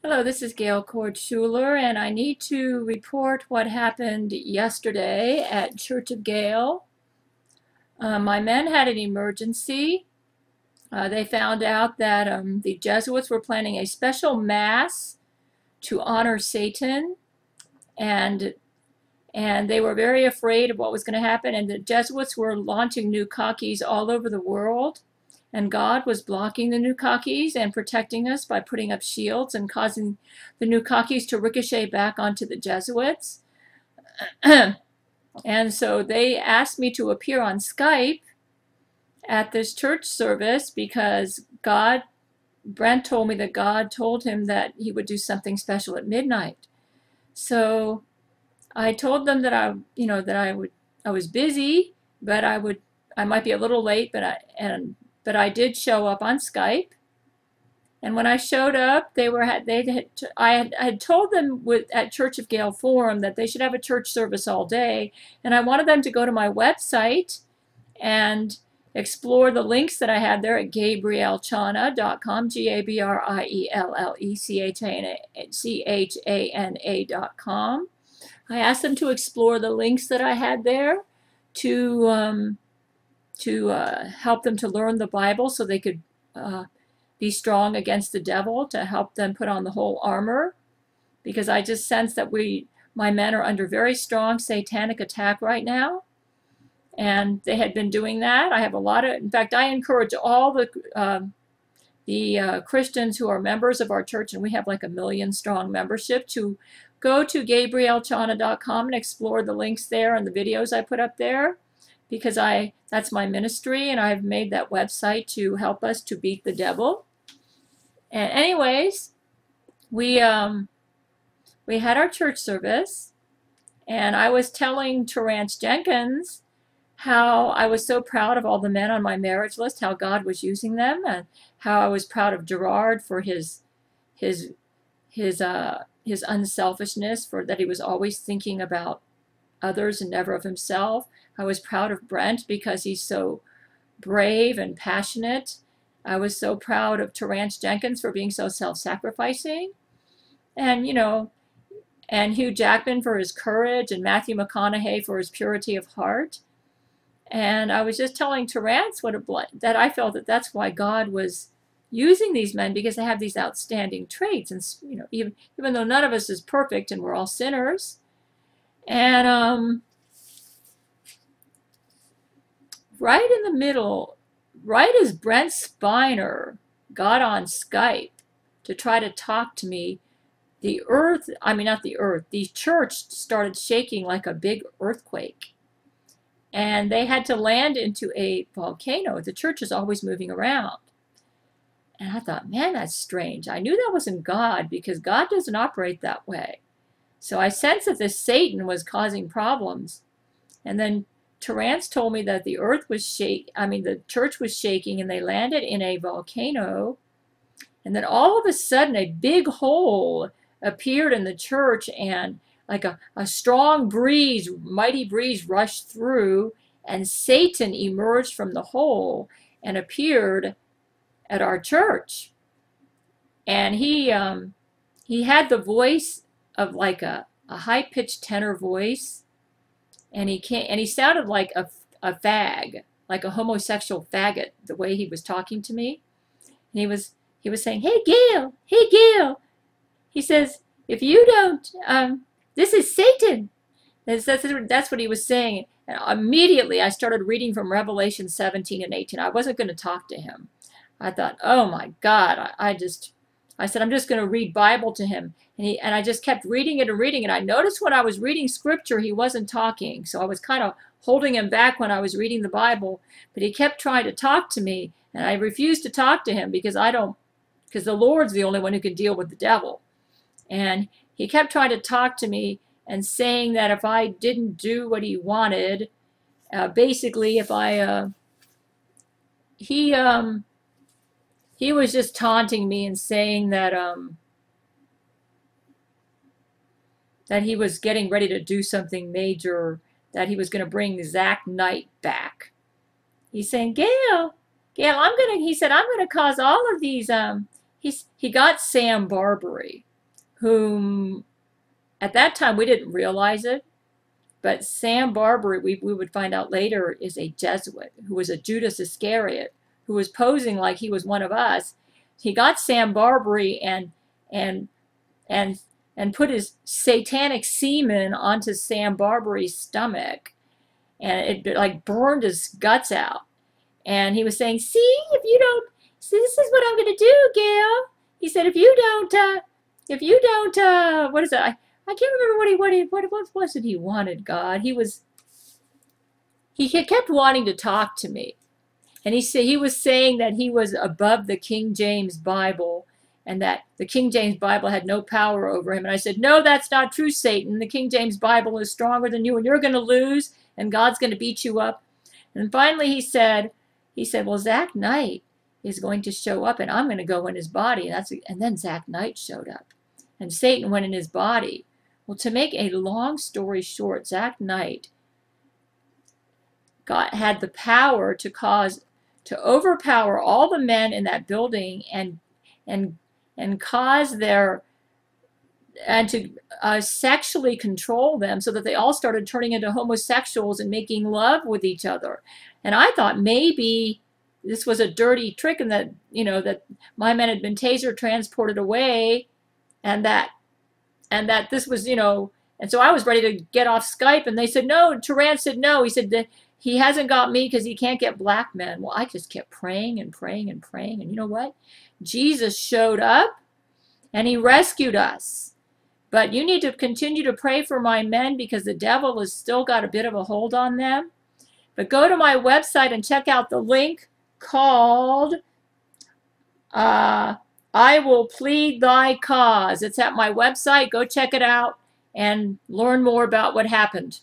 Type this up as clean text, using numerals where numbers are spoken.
Hello, this is Gail Cord-Schuler, and I need to report what happened yesterday at Church of Gail. My men had an emergency. They found out that the Jesuits were planning a special mass to honor Satan, and they were very afraid of what was going to happen, and the Jesuits were launching new cockies all over the world. And God was blocking the new cockies and protecting us by putting up shields and causing the new cockies to ricochet back onto the Jesuits. And so they asked me to appear on Skype at this church service because Brent told me that God told him that he would do something special at midnight. So I told them that I was busy, but I might be a little late, but I did show up on Skype. And when I showed up, I had told them at Church of Gail Forum that they should have a church service all day, and I wanted them to go to my website and explore the links that I had there at gabrielchana.com, GabrielleChana.com. I asked them to explore the links that I had there to help them to learn the Bible so they could be strong against the devil, to help them put on the whole armor, because I just sense that my men are under very strong satanic attack right now, and they had been doing that. In fact, I encourage all the Christians who are members of our church, and we have like 1 million strong membership, to go to GabrielleChana.com and explore the links there and the videos I put up there, because that's my ministry, and I've made that website to help us to beat the devil. And anyways, we had our church service, and I was telling Terrence Jenkins how I was so proud of all the men on my marriage list, how God was using them, and how I was proud of Gerard for his unselfishness, for that he was always thinking about others and never of himself. I was proud of Brent because he's so brave and passionate. I was so proud of Terrence Jenkins for being so self-sacrificing. And, and Hugh Jackman for his courage, and Matthew McConaughey for his purity of heart. And I was just telling Terrence that I felt that that's why God was using these men, because they have these outstanding traits. And, even though none of us is perfect and we're all sinners. And right in the middle, right as Brent Spiner got on Skype to try to talk to me, the church started shaking like a big earthquake. And they had to land into a volcano. The church is always moving around. And I thought, man, that's strange. I knew that wasn't God, because God doesn't operate that way. So I sensed that this Satan was causing problems. And then Terrence told me that the church was shaking, and they landed in a volcano. And then all of a sudden, a big hole appeared in the church, and like a strong breeze, mighty breeze, rushed through, and Satan emerged from the hole and appeared at our church. And he had the voice of like a high-pitched tenor voice, and he sounded like a fag, like a homosexual faggot, the way he was talking to me. And he was saying, "Hey Gail, hey Gail," he says, "if you don't, this is Satan." That's what he was saying. And immediately I started reading from Revelation 17 and 18. I wasn't going to talk to him. I thought, oh my God, I said, I'm just going to read Bible to him. And I just kept reading it and reading it. I noticed when I was reading scripture, he wasn't talking. So I was kind of holding him back when I was reading the Bible. But he kept trying to talk to me. And I refused to talk to him because the Lord's the only one who can deal with the devil. And he kept trying to talk to me and saying that if I didn't do what he wanted, basically if he was just taunting me and saying that that he was getting ready to do something major, that he was going to bring Zack Knight back. He's saying, Gail, he said, I'm going to cause all of these, he got Sam Barbary. whom at that time we didn't realize it, but Sam Barbary, we would find out later, is a Jesuit who was a Judas Iscariot, who was posing like he was one of us. He got Sam Barbary and put his satanic semen onto Sam Barbary's stomach, and it like burned his guts out. And he was saying, "See, if you don't, see, this is what I'm going to do, Gail." He said, "If you don't, what is it? I can't remember what was it he wanted, God. He kept wanting to talk to me. And he was saying that he was above the King James Bible and that the King James Bible had no power over him. And I said, "No, that's not true, Satan. The King James Bible is stronger than you, and you're going to lose, and God's going to beat you up." And finally he said, "Well, Zack Knight is going to show up, and I'm going to go in his body." And then Zack Knight showed up, and Satan went in his body. Well, to make a long story short, Zack Knight had the power to overpower all the men in that building and cause to sexually control them, so that they all started turning into homosexuals and making love with each other. And I thought maybe this was a dirty trick, and that, that my men had been taser transported away, and that this was, and so I was ready to get off Skype, and they said no. Turan said no. He said that he hasn't got me because he can't get black men. Well, I just kept praying and praying and praying, and you know what? Jesus showed up, and he rescued us. But you need to continue to pray for my men, because the devil has still got a bit of a hold on them. But go to my website and check out the link called I Will Plead Thy Cause. It's at my website. Go check it out and learn more about what happened.